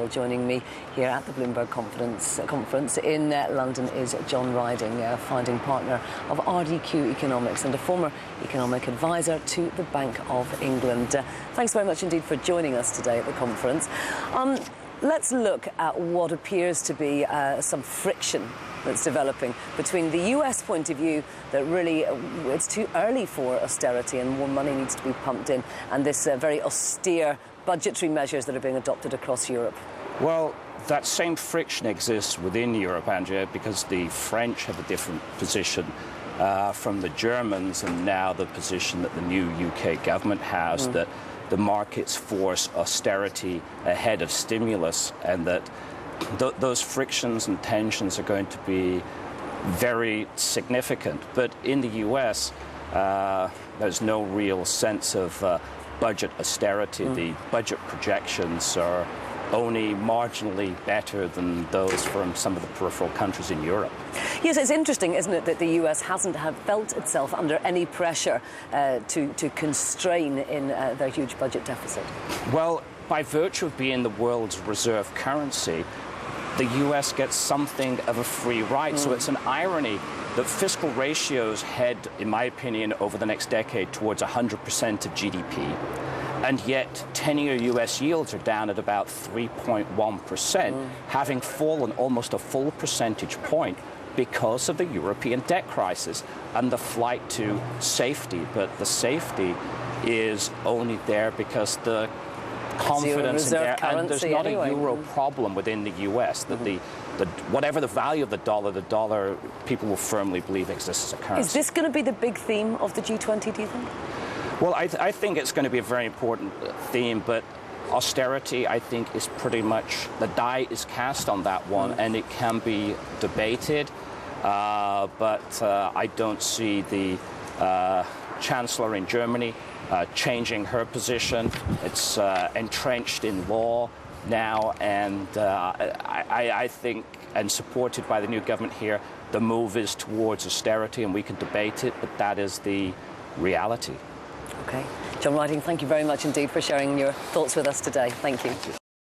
Well, joining me here at the Bloomberg conference in London is John Ryding, founding partner of RDQ Economics and a former economic advisor to the Bank of England. Thanks very much indeed for joining us today at the conference. Let's look at what appears to be some friction that's developing between the US point of view that really it's too early for austerity and more money needs to be pumped in, and this very austere budgetary measures that are being adopted across Europe. Well, that same friction exists within Europe, Andrea, because the French have a different position from the Germans, and now the position that the new UK government has, that the markets force austerity ahead of stimulus, and that those frictions and tensions are going to be very significant. But in the US, there's no real sense of budget austerity. The budget projections are only marginally better than those from some of the peripheral countries in Europe. Yes, it's interesting, isn't it, that the US hasn't felt itself under any pressure to constrain in their huge budget deficit? Well, by virtue of being the world's reserve currency, the US gets something of a free ride. So it's an irony that fiscal ratios head, in my opinion, over the next decade towards 100% of GDP. And yet 10-year US yields are down at about 3.1%, having fallen almost a full percentage point because of the European debt crisis and the flight to safety. But the safety is only there because the confidence in there, and there's not a euro problem within the US, that whatever the value of the dollar, people will firmly believe exists as a currency. Is this going to be the big theme of the G20, do you think? Well, I think it's going to be a very important theme, but austerity, I think, is pretty much, the die is cast on that one, and it can be debated, but I don't see the Chancellor in Germany changing her position. It's entrenched in law now, and I think, and supported by the new government here, the move is towards austerity, and we can debate it, but that is the reality. Okay. John Ryding, thank you very much indeed for sharing your thoughts with us today. Thank you.